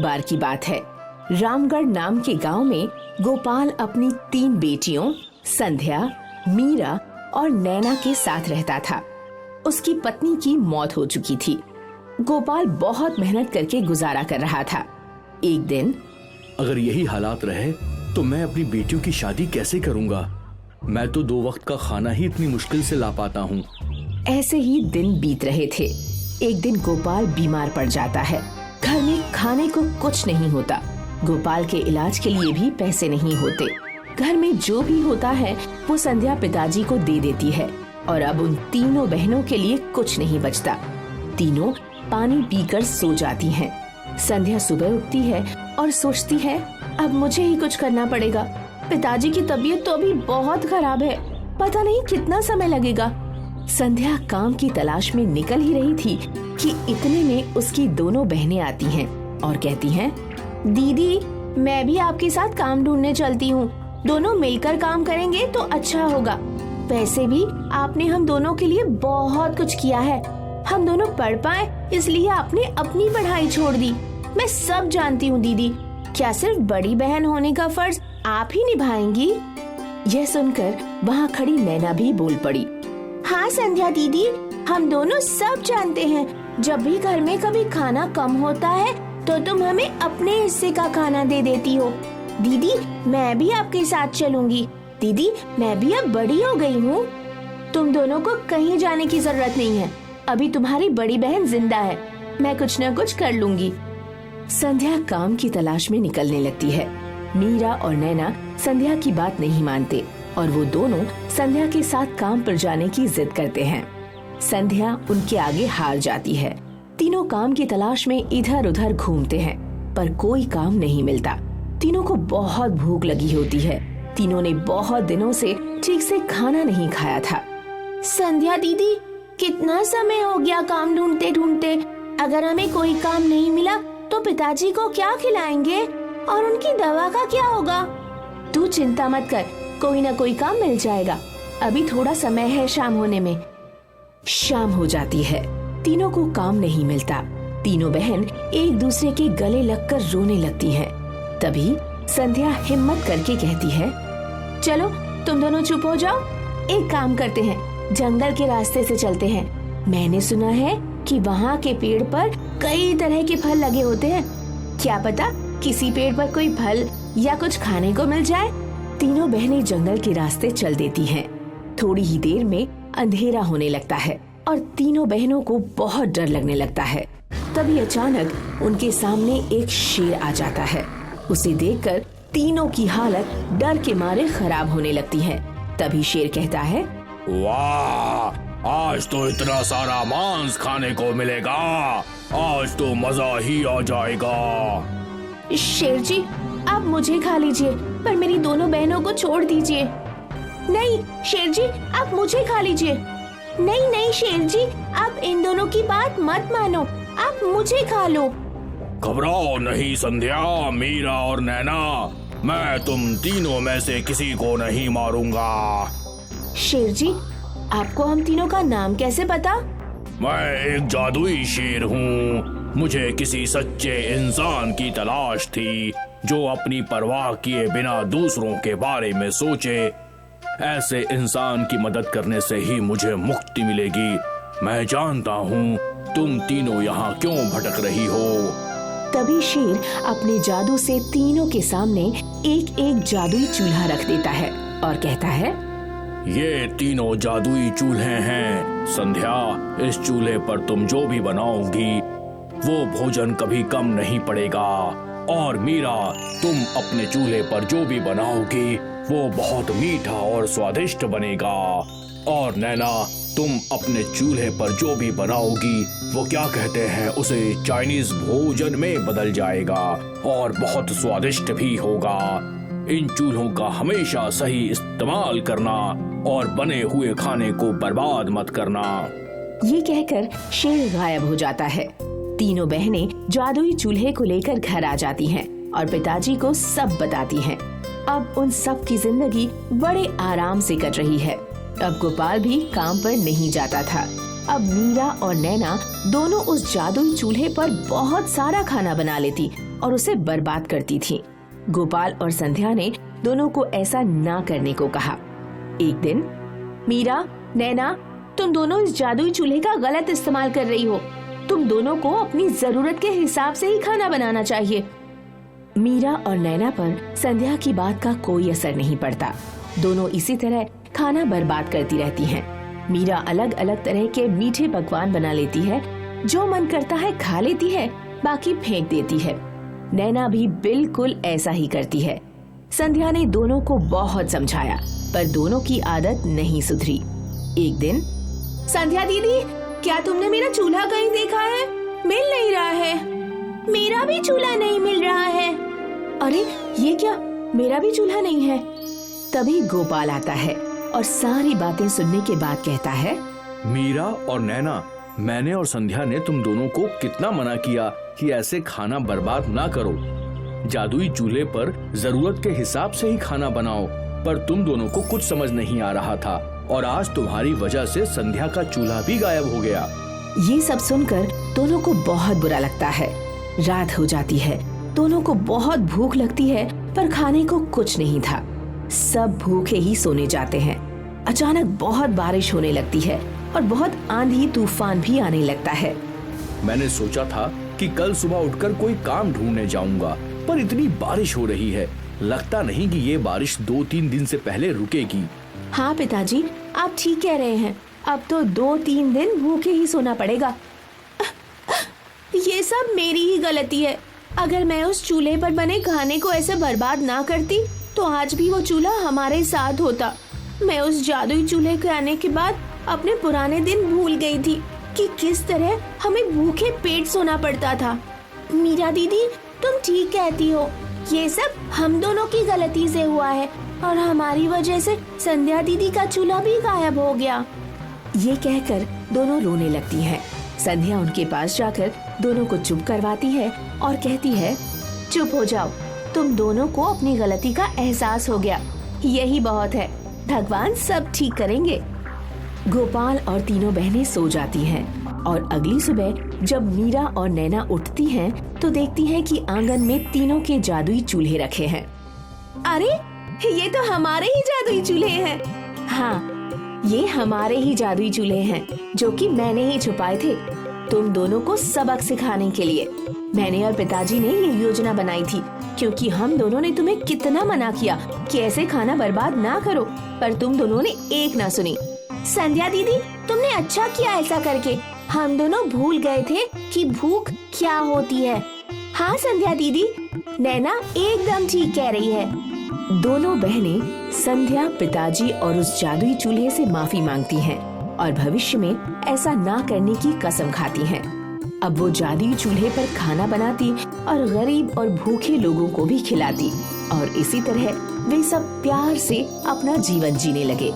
बार की बात है। रामगढ़ नाम के गांव में गोपाल अपनी 3 बेटियों संध्या, मीरा और नैना के साथ रहता था। उसकी पत्नी की मौत हो चुकी थी। गोपाल बहुत मेहनत करके गुजारा कर रहा था। एक दिन, अगर यही हालात रहे तो मैं अपनी बेटियों की शादी कैसे करूंगा? मैं तो 2 वक्त का खाना ही इतनी मुश्किल से ला पाता हूँ। ऐसे ही दिन बीत रहे थे। एक दिन गोपाल बीमार पड़ जाता है। घर में खाने को कुछ नहीं होता। गोपाल के इलाज के लिए भी पैसे नहीं होते। घर में जो भी होता है वो संध्या पिताजी को दे देती है और अब उन तीनों बहनों के लिए कुछ नहीं बचता। तीनों पानी पीकर सो जाती हैं। संध्या सुबह उठती है और सोचती है, अब मुझे ही कुछ करना पड़ेगा। पिताजी की तबीयत तो अभी बहुत खराब है, पता नहीं कितना समय लगेगा। संध्या काम की तलाश में निकल ही रही थी कि इतने में उसकी दोनों बहनें आती हैं और कहती हैं, दीदी मैं भी आपके साथ काम ढूंढने चलती हूँ। दोनों मिलकर काम करेंगे तो अच्छा होगा। वैसे भी आपने हम दोनों के लिए बहुत कुछ किया है। हम दोनों पढ़ पाए इसलिए आपने अपनी पढ़ाई छोड़ दी। मैं सब जानती हूँ दीदी, क्या सिर्फ बड़ी बहन होने का फर्ज आप ही निभाएंगी? यह सुनकर वहाँ खड़ी नैना भी बोल पड़ी, हाँ संध्या दीदी, हम दोनों सब जानते हैं। जब भी घर में कभी खाना कम होता है तो तुम हमें अपने हिस्से का खाना दे देती हो। दीदी मैं भी आपके साथ चलूंगी। दीदी मैं भी अब बड़ी हो गई हूँ। तुम दोनों को कहीं जाने की जरूरत नहीं है। अभी तुम्हारी बड़ी बहन जिंदा है, मैं कुछ न कुछ कर लूंगी। संध्या काम की तलाश में निकलने लगती है। मीरा और नैना संध्या की बात नहीं मानते और वो दोनों संध्या के साथ काम पर जाने की जिद करते हैं। संध्या उनके आगे हार जाती है। तीनों काम की तलाश में इधर उधर घूमते हैं पर कोई काम नहीं मिलता। तीनों को बहुत भूख लगी होती है। तीनों ने बहुत दिनों से ठीक से खाना नहीं खाया था। संध्या दीदी कितना समय हो गया काम ढूंढते ढूंढते। अगर हमें कोई काम नहीं मिला तो पिताजी को क्या खिलाएंगे और उनकी दवा का क्या होगा? तू चिंता मत कर, कोई ना कोई काम मिल जाएगा। अभी थोड़ा समय है शाम होने में। शाम हो जाती है। तीनों को काम नहीं मिलता। तीनों बहन एक दूसरे के गले लगकर रोने लगती हैं। तभी संध्या हिम्मत करके कहती है, चलो तुम दोनों चुप हो जाओ। एक काम करते हैं, जंगल के रास्ते से चलते हैं। मैंने सुना है कि वहाँ के पेड़ पर कई तरह के फल लगे होते हैं। क्या पता किसी पेड़ पर कोई फल या कुछ खाने को मिल जाए। तीनों बहनें जंगल के रास्ते चल देती हैं। थोड़ी ही देर में अंधेरा होने लगता है और तीनों बहनों को बहुत डर लगने लगता है। तभी अचानक उनके सामने एक शेर आ जाता है। उसे देखकर तीनों की हालत डर के मारे खराब होने लगती है। तभी शेर कहता है, वाह, आज तो इतना सारा मांस खाने को मिलेगा। आज तो मजा ही आ जाएगा। शेर जी आप मुझे खा लीजिए पर मेरी दोनों बहनों को छोड़ दीजिए। नहीं शेर जी आप मुझे खा लीजिए। नहीं नहीं शेर जी आप इन दोनों की बात मत मानो, आप मुझे खा लो। घबराओ नहीं संध्या, मीरा और नैना, मैं तुम तीनों में से किसी को नहीं मारूंगा। शेर जी आपको हम तीनों का नाम कैसे पता? मैं एक जादुई शेर हूँ। मुझे किसी सच्चे इंसान की तलाश थी जो अपनी परवाह किए बिना दूसरों के बारे में सोचे। ऐसे इंसान की मदद करने से ही मुझे मुक्ति मिलेगी। मैं जानता हूँ तुम तीनों यहाँ क्यों भटक रही हो। तभी शेर अपने जादू से तीनों के सामने एक एक जादुई चूल्हा रख देता है और कहता है, ये तीनों जादुई चूल्हे हैं। संध्या, इस चूल्हे पर तुम जो भी बनाओगी वो भोजन कभी कम नहीं पड़ेगा। और मीरा, तुम अपने चूल्हे पर जो भी बनाओगी वो बहुत मीठा और स्वादिष्ट बनेगा। और नैना, तुम अपने चूल्हे पर जो भी बनाओगी वो क्या कहते हैं उसे चाइनीज भोजन में बदल जाएगा और बहुत स्वादिष्ट भी होगा। इन चूल्हों का हमेशा सही इस्तेमाल करना और बने हुए खाने को बर्बाद मत करना। ये कहकर शेर गायब हो जाता है। तीनों बहनें जादुई चूल्हे को लेकर घर आ जाती हैं और पिताजी को सब बताती हैं। अब उन सब की जिंदगी बड़े आराम से कट रही है। अब गोपाल भी काम पर नहीं जाता था। अब मीरा और नैना दोनों उस जादुई चूल्हे पर बहुत सारा खाना बना लेती और उसे बर्बाद करती थीं। गोपाल और संध्या ने दोनों को ऐसा ना करने को कहा। एक दिन, मीरा, नैना, तुम दोनों इस जादुई चूल्हे का गलत इस्तेमाल कर रही हो। तुम दोनों को अपनी जरूरत के हिसाब से ही खाना बनाना चाहिए। मीरा और नैना पर संध्या की बात का कोई असर नहीं पड़ता। दोनों इसी तरह खाना बर्बाद करती रहती हैं। मीरा अलग अलग तरह के मीठे पकवान बना लेती है, जो मन करता है खा लेती है, बाकी फेंक देती है। नैना भी बिल्कुल ऐसा ही करती है। संध्या ने दोनों को बहुत समझाया, पर दोनों की आदत नहीं सुधरी। एक दिन, संध्या दीदी, क्या तुमने मेरा चूल्हा कहीं देखा है? मिल नहीं रहा है। मेरा भी चूल्हा नहीं मिल रहा है। अरे ये क्या, मेरा भी चूल्हा नहीं है। तभी गोपाल आता है और सारी बातें सुनने के बाद कहता है, मीरा और नैना, मैंने और संध्या ने तुम दोनों को कितना मना किया कि ऐसे खाना बर्बाद ना करो। जादुई चूल्हे पर जरूरत के हिसाब से ही खाना बनाओ, पर तुम दोनों को कुछ समझ नहीं आ रहा था और आज तुम्हारी वजह से संध्या का चूल्हा भी गायब हो गया। ये सब सुनकर दोनों को बहुत बुरा लगता है। रात हो जाती है, दोनों को बहुत भूख लगती है, पर खाने को कुछ नहीं था। सब भूखे ही सोने जाते हैं। अचानक बहुत बारिश होने लगती है और बहुत आंधी तूफान भी आने लगता है। मैंने सोचा था कि कल सुबह उठकर कोई काम ढूंढने जाऊंगा, पर इतनी बारिश हो रही है, लगता नहीं कि ये बारिश 2-3 दिन से पहले रुकेगी। हाँ पिताजी, आप ठीक कह रहे हैं। अब तो 2-3 दिन भूखे ही सोना पड़ेगा। ये सब मेरी ही गलती है। अगर मैं उस चूल्हे पर बने खाने को ऐसे बर्बाद ना करती, तो आज भी वो चूल्हा हमारे साथ होता। मैं उस जादुई चूल्हे के आने के बाद अपने पुराने दिन भूल गई थी कि किस तरह हमें भूखे पेट सोना पड़ता था। मीरा दीदी, तुम ठीक कहती हो। ये सब हम दोनों की गलती से हुआ है और हमारी वजह से संध्या दीदी का चूल्हा भी गायब हो गया। ये कहकर दोनों रोने लगती हैं। संध्या उनके पास जाकर दोनों को चुप करवाती है और कहती है, चुप हो जाओ, तुम दोनों को अपनी गलती का एहसास हो गया, यही बहुत है। भगवान सब ठीक करेंगे। गोपाल और तीनों बहनें सो जाती हैं और अगली सुबह जब मीरा और नैना उठती हैं तो देखती हैं कि आंगन में तीनों के जादुई चूल्हे रखे हैं। अरे ये तो हमारे ही जादुई चूल्हे हैं। हाँ, ये हमारे ही जादुई चूल्हे हैं, जो कि मैंने ही छुपाए थे तुम दोनों को सबक सिखाने के लिए। मैंने और पिताजी ने ये योजना बनाई थी, क्योंकि हम दोनों ने तुम्हें कितना मना किया कि ऐसे खाना बर्बाद ना करो, पर तुम दोनों ने एक ना सुनी। संध्या दीदी, तुमने अच्छा किया ऐसा करके। हम दोनों भूल गए थे कि भूख क्या होती है। हाँ संध्या दीदी, नैना एकदम ठीक कह रही है। दोनों बहनें संध्या, पिताजी और उस जादुई चूल्हे से माफी मांगती हैं और भविष्य में ऐसा ना करने की कसम खाती हैं। अब वो जादुई चूल्हे पर खाना बनाती और गरीब और भूखे लोगों को भी खिलाती और इसी तरह वे सब प्यार से अपना जीवन जीने लगे।